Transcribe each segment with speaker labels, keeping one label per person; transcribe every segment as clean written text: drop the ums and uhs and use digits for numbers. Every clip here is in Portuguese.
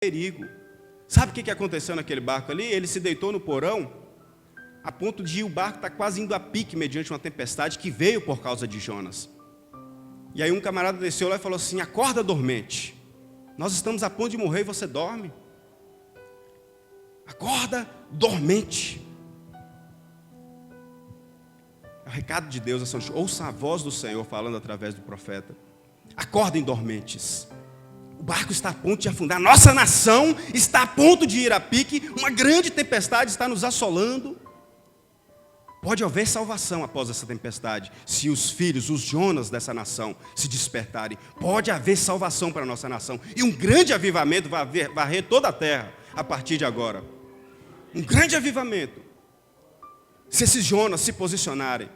Speaker 1: perigo. Sabe o que aconteceu naquele barco ali? Ele se deitou no porão, a ponto de o barco estar quase indo a pique mediante uma tempestade que veio por causa de Jonas. E aí um camarada desceu lá e falou assim: acorda, dormente, nós estamos a ponto de morrer e você dorme. Acorda, dormente. É o recado de Deus, ouça a voz do Senhor falando através do profeta. Acordem, dormentes. O barco está a ponto de afundar, nossa nação está a ponto de ir a pique, uma grande tempestade está nos assolando. Pode haver salvação após essa tempestade, se os filhos, os Jonas dessa nação se despertarem. Pode haver salvação para a nossa nação, e um grande avivamento vai varrer toda a terra a partir de agora. Um grande avivamento, se esses Jonas se posicionarem,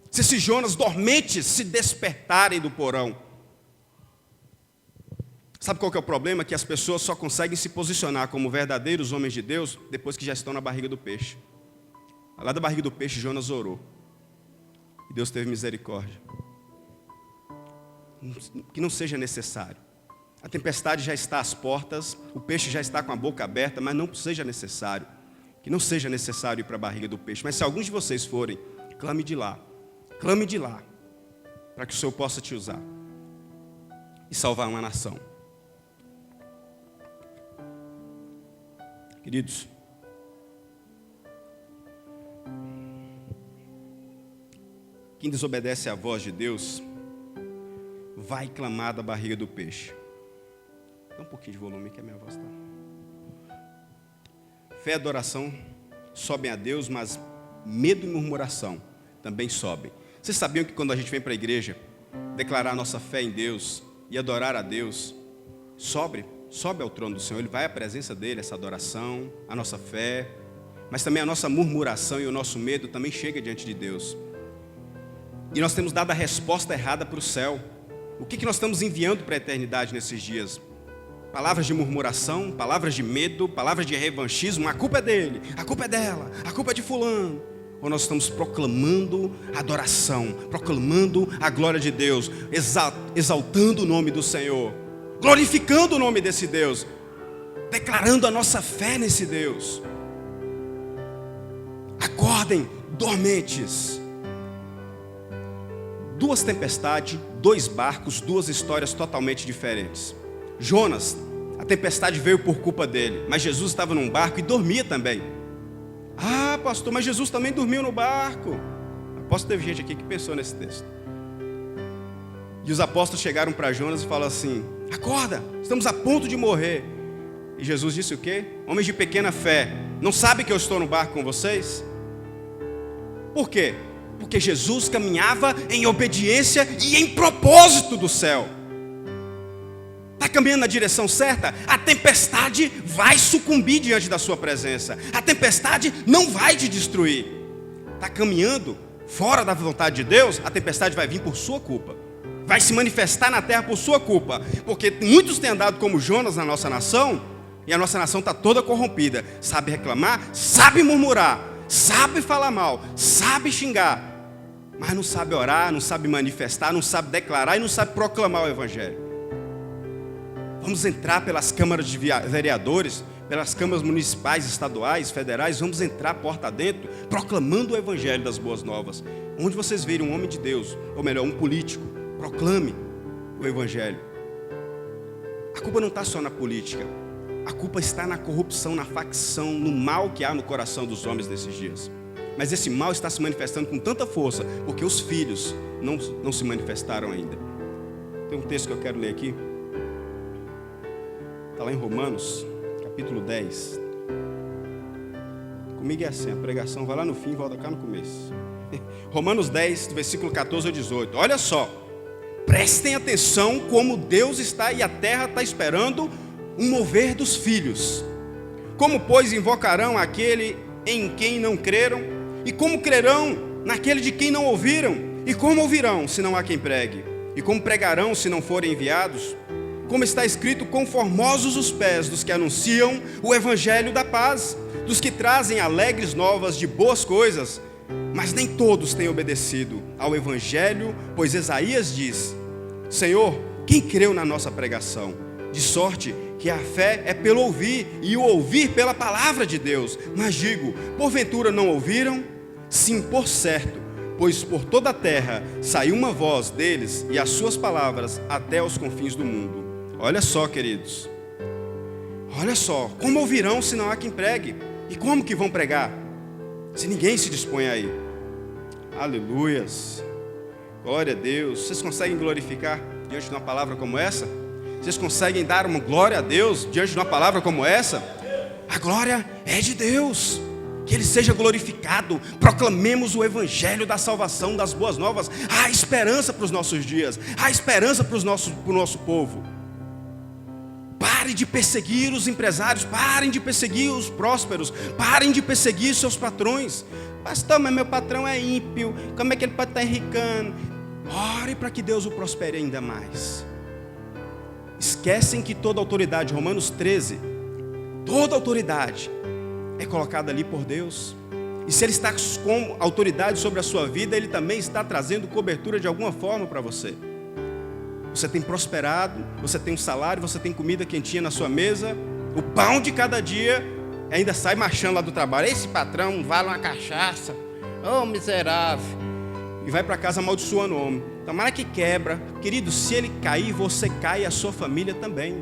Speaker 1: se esses Jonas dormentes se despertarem do porão. Sabe qual que é o problema? Que as pessoas só conseguem se posicionar como verdadeiros homens de Deus depois que já estão na barriga do peixe. Lá da barriga do peixe, Jonas orou. E Deus teve misericórdia. Que não seja necessário. A tempestade já está às portas, o peixe já está com a boca aberta, mas não seja necessário. Que não seja necessário ir para a barriga do peixe. Mas se alguns de vocês forem, clame de lá, para que o Senhor possa te usar e salvar uma nação. Queridos, quem desobedece à voz de Deus vai clamar da barriga do peixe. Dá um pouquinho de volume que a minha voz está. Fé e adoração sobem a Deus, mas medo e murmuração também sobem. Vocês sabiam que quando a gente vem para a igreja declarar a nossa fé em Deus e adorar a Deus, sobe ao trono do Senhor, Ele vai à presença dEle, essa adoração, a nossa fé, mas também a nossa murmuração e o nosso medo também chega diante de Deus. E nós temos dado a resposta errada para o céu. O que nós estamos enviando para a eternidade nesses dias? Palavras de murmuração, palavras de medo, palavras de revanchismo. A culpa é dele, a culpa é dela, a culpa é de fulano. Ou nós estamos proclamando a adoração, proclamando a glória de Deus, exaltando o nome do Senhor, glorificando o nome desse Deus, declarando a nossa fé nesse Deus. Acordem, dormentes. 2 tempestades, 2 barcos, 2 histórias totalmente diferentes. Jonas, a tempestade veio por culpa dele, mas Jesus estava num barco e dormia também. Ah, pastor, mas Jesus também dormiu no barco. Aposto que teve gente aqui que pensou nesse texto. E os apóstolos chegaram para Jonas e falaram assim: acorda, estamos a ponto de morrer. E Jesus disse o quê? Homens de pequena fé, não sabem que eu estou no barco com vocês? Por quê? Porque Jesus caminhava em obediência e em propósito do céu. Está caminhando na direção certa? A tempestade vai sucumbir diante da sua presença. A tempestade não vai te destruir. Está caminhando fora da vontade de Deus? A tempestade vai vir por sua culpa. Vai se manifestar na terra por sua culpa. Porque muitos têm andado como Jonas na nossa nação, e a nossa nação está toda corrompida. Sabe reclamar, sabe murmurar, sabe falar mal, sabe xingar, mas não sabe orar, não sabe manifestar, não sabe declarar e não sabe proclamar o Evangelho. Vamos entrar pelas câmaras de vereadores, pelas câmaras municipais, estaduais, federais, vamos entrar porta dentro, proclamando o Evangelho das boas novas. Onde vocês virem um homem de Deus, ou melhor, um político, proclame o Evangelho. A culpa não está só na política, a culpa está na corrupção, na facção, no mal que há no coração dos homens desses dias. Mas esse mal está se manifestando com tanta força, porque os filhos não se manifestaram ainda. Tem um texto que eu quero ler aqui. Está lá em Romanos, capítulo 10. Comigo é assim, a pregação vai lá no fim e volta cá no começo. Romanos 10, versículo 14 a 18. Olha só, prestem atenção como Deus está e a terra está esperando um mover dos filhos. Como, pois, invocarão aquele em quem não creram? E como crerão naquele de quem não ouviram? E como ouvirão, se não há quem pregue? E como pregarão, se não forem enviados? Como está escrito, conformosos os pés dos que anunciam o Evangelho da paz, dos que trazem alegres novas de boas coisas. Mas nem todos têm obedecido ao Evangelho, pois Isaías diz: Senhor, quem creu na nossa pregação? De sorte que a fé é pelo ouvir, e o ouvir pela palavra de Deus. Mas digo, porventura não ouviram? Sim, por certo, pois por toda a terra saiu uma voz deles, e as suas palavras até os confins do mundo. Olha só, queridos. Olha só, como ouvirão se não há quem pregue? E como que vão pregar, se ninguém se dispõe aí? Aleluias. Glória a Deus. Vocês conseguem glorificar diante de uma palavra como essa? Vocês conseguem dar uma glória a Deus diante de uma palavra como essa? A glória é de Deus. Que Ele seja glorificado. Proclamemos o evangelho da salvação, das boas novas. Há esperança para os nossos dias. Há esperança para o nosso povo. Parem de perseguir os empresários. Parem de perseguir os prósperos. Parem de perseguir seus patrões. Pastor, mas meu patrão é ímpio. Como é que ele pode estar enricando? Ore para que Deus o prospere ainda mais. Esquecem que toda autoridade, Romanos 13, toda autoridade é colocada ali por Deus. E se Ele está com autoridade sobre a sua vida, Ele também está trazendo cobertura de alguma forma para você. Você tem prosperado, você tem um salário, você tem comida quentinha na sua mesa, o pão de cada dia, ainda sai marchando lá do trabalho. Esse patrão vale uma cachaça, oh miserável. E vai para casa amaldiçoando o homem. Tomara que quebra. Querido, se ele cair, você cai e a sua família também.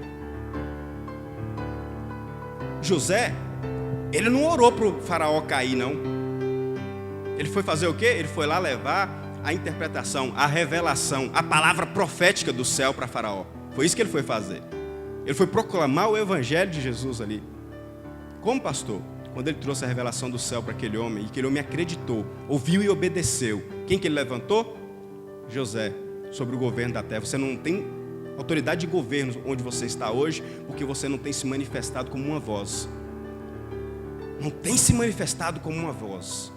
Speaker 1: José, ele não orou para o faraó cair, não. Ele foi fazer o quê? Ele foi lá levar a interpretação, a revelação, a palavra profética do céu para faraó. Foi isso que ele foi fazer. Ele foi proclamar o evangelho de Jesus ali. Como pastor? Quando ele trouxe a revelação do céu para aquele homem, e aquele homem acreditou, ouviu e obedeceu. Quem que ele levantou? José, sobre o governo da terra. Você não tem autoridade de governo onde você está hoje, porque você não tem se manifestado como uma voz. Não tem se manifestado como uma voz.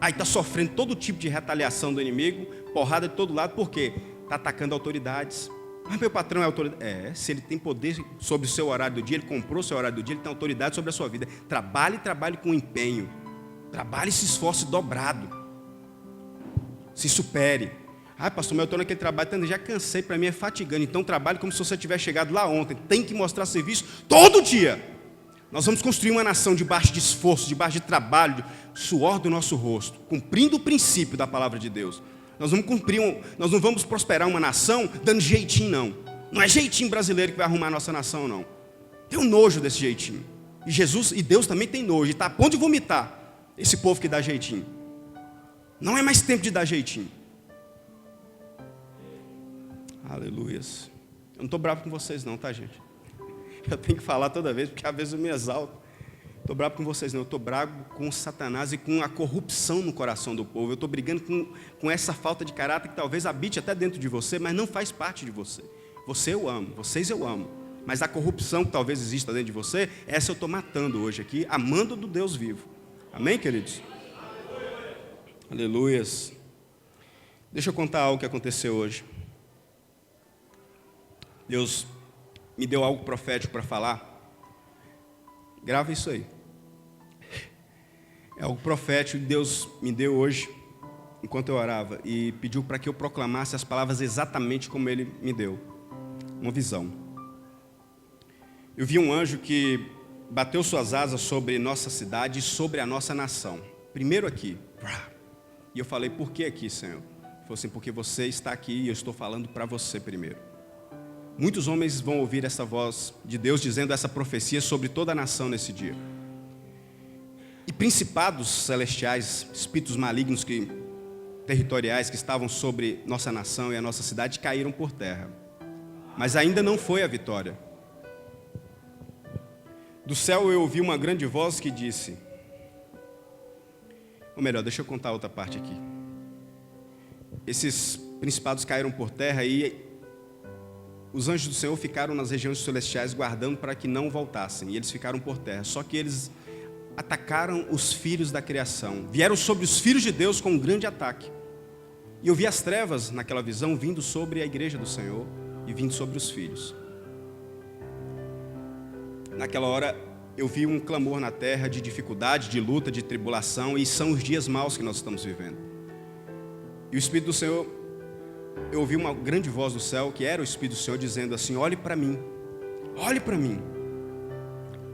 Speaker 1: Aí está sofrendo todo tipo de retaliação do inimigo, porrada de todo lado, por quê? Está atacando autoridades. Mas meu patrão é autoridade. Se ele tem poder sobre o seu horário do dia, ele comprou o seu horário do dia, ele tem autoridade sobre a sua vida. Trabalhe com empenho. Trabalhe e se esforce dobrado. Se supere. Ah, pastor, mas eu estou naquele trabalho, já cansei, para mim é fatigante. Então trabalhe como se você tivesse chegado lá ontem. Tem que mostrar serviço todo dia. Nós vamos construir uma nação debaixo de esforço, debaixo de trabalho, de suor do nosso rosto, cumprindo o princípio da palavra de Deus. Nós não vamos prosperar uma nação dando jeitinho, não. Não é jeitinho brasileiro que vai arrumar a nossa nação, não. Tem um nojo desse jeitinho. E Jesus e Deus também tem nojo. E está a ponto de vomitar esse povo que dá jeitinho. Não é mais tempo de dar jeitinho. Aleluias. Eu não estou bravo com vocês não, tá, gente? Eu tenho que falar toda vez, porque às vezes eu me exalto. Estou bravo com vocês não, eu estou bravo com Satanás e com a corrupção no coração do povo. Eu estou brigando com essa falta de caráter que talvez habite até dentro de você, mas não faz parte de você. Você eu amo, vocês eu amo. Mas a corrupção que talvez exista dentro de você, essa eu estou matando hoje aqui, amando do Deus vivo. Amém, queridos? Aleluias. Deixa eu contar algo que aconteceu hoje. Deus me deu algo profético para falar. Grava isso aí. É algo profético que Deus me deu hoje, enquanto eu orava, e pediu para que eu proclamasse as palavras exatamente como Ele me deu. Uma visão. Eu vi um anjo que bateu suas asas sobre nossa cidade e sobre a nossa nação. Primeiro aqui. E eu falei, por que aqui, Senhor? Ele falou assim, porque você está aqui e eu estou falando para você primeiro. Muitos homens vão ouvir essa voz de Deus dizendo essa profecia sobre toda a nação nesse dia. E principados celestiais, espíritos malignos territoriais que estavam sobre nossa nação e a nossa cidade caíram por terra. Mas ainda não foi a vitória. Do céu eu ouvi uma grande voz que disse... Ou melhor, deixa eu contar outra parte aqui. Esses principados caíram por terra e os anjos do Senhor ficaram nas regiões celestiais guardando para que não voltassem. E eles ficaram por terra. Só que eles atacaram os filhos da criação. Vieram sobre os filhos de Deus com um grande ataque. E eu vi as trevas naquela visão vindo sobre a igreja do Senhor e vindo sobre os filhos. Naquela hora eu vi um clamor na terra de dificuldade, de luta, de tribulação, e são os dias maus que nós estamos vivendo. E o Espírito do Senhor, eu ouvi uma grande voz do céu, que era o Espírito do Senhor, dizendo assim, olhe para mim, Olhe para mim.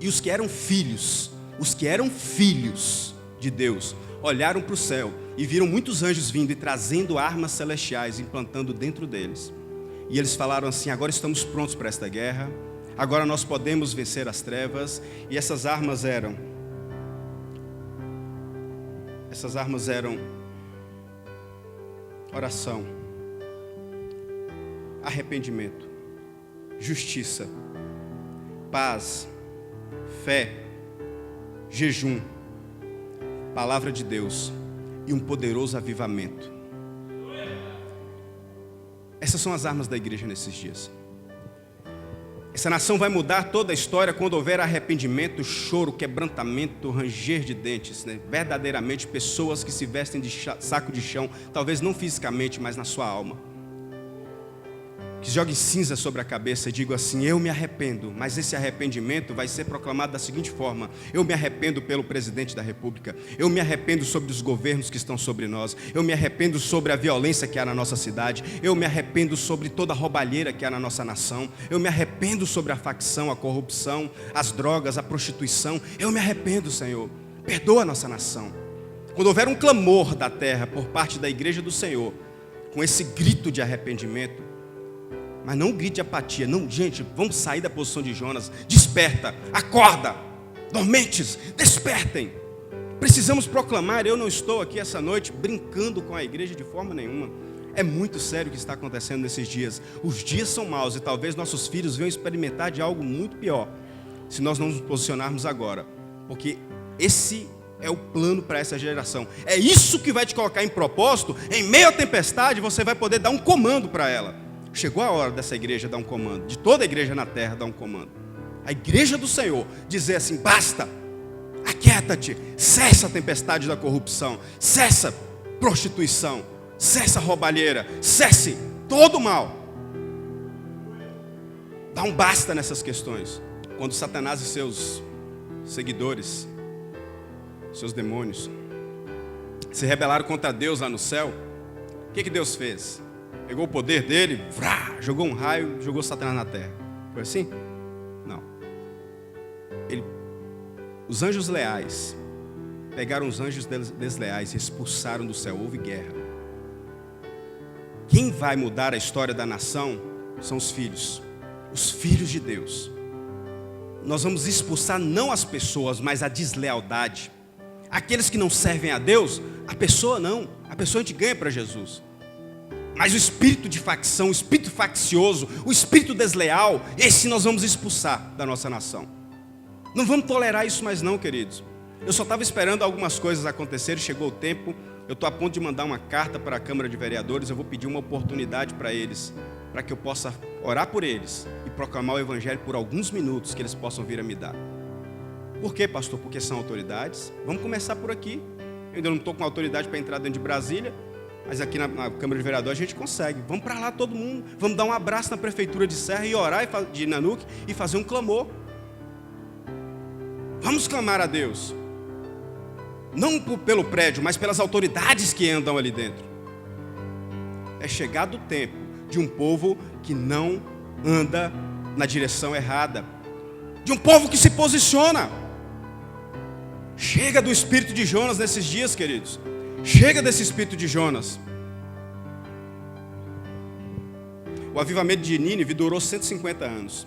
Speaker 1: E os que eram filhos de Deus, olharam para o céu e viram muitos anjos vindo e trazendo armas celestiais, implantando dentro deles. E eles falaram assim: agora estamos prontos para esta guerra, agora nós podemos vencer as trevas. E essas armas eram oração, arrependimento, justiça, paz, fé, jejum, palavra de Deus e um poderoso avivamento. Essas são as armas da igreja nesses dias. Essa nação vai mudar toda a história quando houver arrependimento, choro, quebrantamento, ranger de dentes, né? Verdadeiramente pessoas que se vestem de saco de chão, talvez não fisicamente, mas na sua alma. Que joguem cinza sobre a cabeça e digam assim: eu me arrependo. Mas esse arrependimento vai ser proclamado da seguinte forma: eu me arrependo pelo presidente da república, eu me arrependo sobre os governos que estão sobre nós, eu me arrependo sobre a violência que há na nossa cidade, eu me arrependo sobre toda a roubalheira que há na nossa nação, eu me arrependo sobre a facção, a corrupção, as drogas, a prostituição. Eu me arrependo, Senhor, perdoa a nossa nação. Quando houver um clamor da terra por parte da igreja do Senhor, com esse grito de arrependimento, mas não grite de apatia, não, gente, vamos sair da posição de Jonas. Desperta, acorda, dormentes, despertem. Precisamos proclamar. Eu não estou aqui essa noite brincando com a igreja de forma nenhuma. É muito sério o que está acontecendo nesses dias. Os dias são maus e talvez nossos filhos venham experimentar de algo muito pior, se nós não nos posicionarmos agora, porque esse é o plano para essa geração. É isso que vai te colocar em propósito. Em meio à tempestade você vai poder dar um comando para ela. Chegou a hora dessa igreja dar um comando, de toda a igreja na terra dar um comando. A igreja do Senhor dizer assim: basta, aquieta-te, cessa a tempestade da corrupção, cessa a prostituição, cessa a roubalheira, cesse todo o mal. Dá um basta nessas questões. Quando Satanás e seus seguidores, seus demônios, se rebelaram contra Deus lá no céu, o que Deus fez? Pegou o poder dele, jogou um raio, jogou Satanás na terra. Foi assim? Não. Os anjos leais pegaram os anjos desleais e expulsaram do céu. Houve guerra. Quem vai mudar a história da nação são os filhos de Deus. Nós vamos expulsar não as pessoas, mas a deslealdade. Aqueles que não servem a Deus, a pessoa não. A pessoa a gente ganha para Jesus. Mas o espírito de facção, o espírito faccioso, o espírito desleal, esse nós vamos expulsar da nossa nação. Não vamos tolerar isso mais não, queridos. Eu só estava esperando algumas coisas acontecerem, chegou o tempo. Eu estou a ponto de mandar uma carta para a Câmara de Vereadores. Eu vou pedir uma oportunidade para eles, para que eu possa orar por eles e proclamar o Evangelho por alguns minutos que eles possam vir a me dar. Por quê, pastor? Porque são autoridades. Vamos começar por aqui. Eu ainda não estou com autoridade para entrar dentro de Brasília, mas aqui na Câmara de Vereadores a gente consegue. Vamos para lá todo mundo. Vamos dar um abraço na Prefeitura de Serra e orar de Nanuque e fazer um clamor. Vamos clamar a Deus. Não pelo prédio, mas pelas autoridades que andam ali dentro. É chegado o tempo de um povo que não anda na direção errada. De um povo que se posiciona. Chega do espírito de Jonas nesses dias, queridos. Chega desse espírito de Jonas. O avivamento de Nínive durou 150 anos.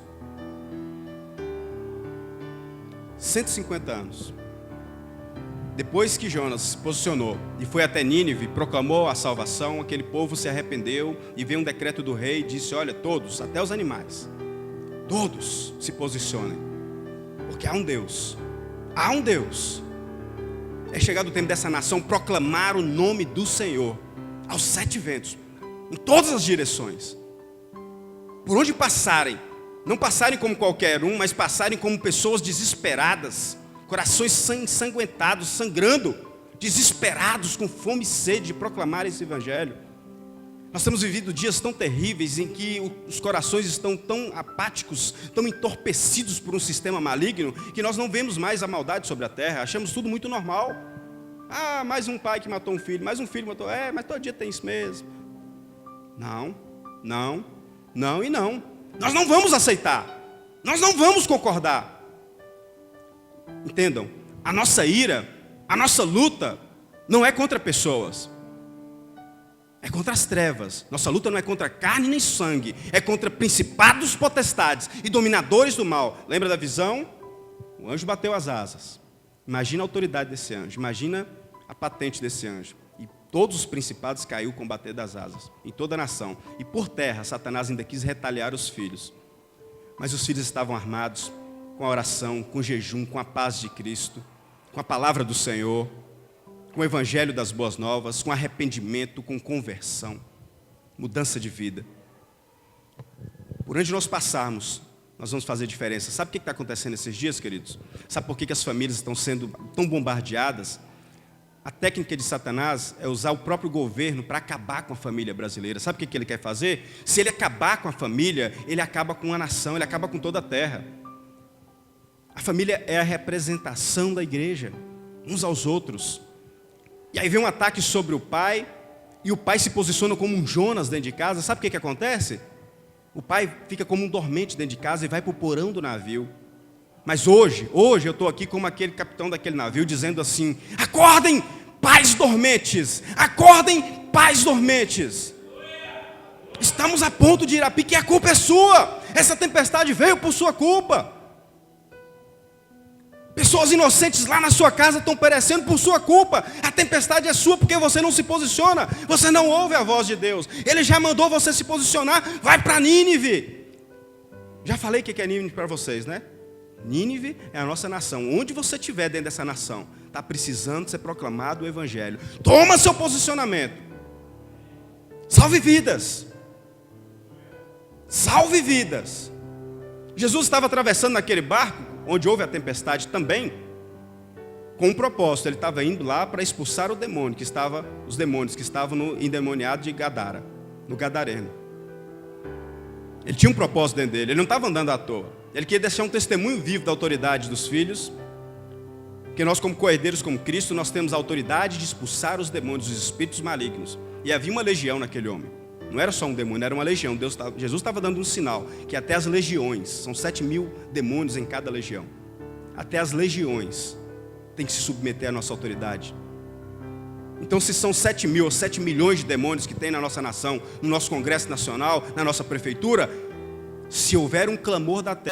Speaker 1: 150 anos. Depois que Jonas se posicionou e foi até Nínive, proclamou a salvação, aquele povo se arrependeu e veio um decreto do rei e disse: olha, todos, até os animais, todos se posicionem, porque há um Deus. Há um Deus. É chegado o tempo dessa nação proclamar o nome do Senhor aos 7 ventos, em todas as direções. Por onde passarem, não passarem como qualquer um, mas passarem como pessoas desesperadas, corações ensanguentados, sangrando, desesperados, com fome e sede de proclamar esse Evangelho. Nós temos vivido dias tão terríveis em que os corações estão tão apáticos, tão entorpecidos por um sistema maligno, que nós não vemos mais a maldade sobre a terra, achamos tudo muito normal. Ah, mais um pai que matou um filho, mais um filho que matou, mas todo dia tem isso mesmo. Não. Nós não vamos aceitar. Nós não vamos concordar. Entendam, a nossa ira, a nossa luta não é contra pessoas. É contra as trevas. Nossa luta não é contra carne nem sangue. É contra principados, potestades e dominadores do mal. Lembra da visão? O anjo bateu as asas. Imagina a autoridade desse anjo. Imagina a patente desse anjo. E todos os principados caiu com o bater das asas. Em toda a nação. E por terra, Satanás ainda quis retaliar os filhos. Mas os filhos estavam armados com a oração, com o jejum, com a paz de Cristo, com a palavra do Senhor, com o evangelho das boas novas, com arrependimento, com conversão, mudança de vida. Por onde nós passarmos, nós vamos fazer diferença. Sabe o que está acontecendo esses dias, queridos? Sabe por que as famílias estão sendo tão bombardeadas? A técnica de Satanás é usar o próprio governo para acabar com a família brasileira. Sabe o que ele quer fazer? Se ele acabar com a família, ele acaba com a nação, ele acaba com toda a terra. A família é a representação da igreja, uns aos outros. E aí vem um ataque sobre o pai, e o pai se posiciona como um Jonas dentro de casa. Sabe o que acontece? O pai fica como um dormente dentro de casa e vai para o porão do navio. Mas hoje eu estou aqui como aquele capitão daquele navio, dizendo assim: acordem, pais dormentes! Acordem, pais dormentes! Estamos a ponto de ir a pique e a culpa é sua! Essa tempestade veio por sua culpa! Pessoas inocentes lá na sua casa estão perecendo por sua culpa. A tempestade é sua porque você não se posiciona. Você não ouve a voz de Deus. Ele já mandou você se posicionar. Vai para Nínive. Já falei o que é Nínive para vocês, né? Nínive é a nossa nação. Onde você estiver dentro dessa nação, está precisando ser proclamado o evangelho. Toma seu posicionamento. Salve vidas. Salve vidas. Jesus estava atravessando naquele barco, onde houve a tempestade também, com um propósito. Ele estava indo lá para expulsar os demônios que estavam no endemoniado de Gadara, no Gadareno. Ele tinha um propósito dentro dele, ele não estava andando à toa. Ele queria deixar um testemunho vivo da autoridade dos filhos, porque nós, como co-herdeiros com Cristo, nós temos a autoridade de expulsar os demônios, os espíritos malignos. E havia uma legião naquele homem. Não era só um demônio, era uma legião. Jesus estava dando um sinal, que até as legiões, são 7.000 demônios em cada legião. Até as legiões têm que se submeter à nossa autoridade. Então, se são 7.000 ou 7 milhões de demônios que tem na nossa nação, no nosso Congresso Nacional, na nossa prefeitura, se houver um clamor da terra,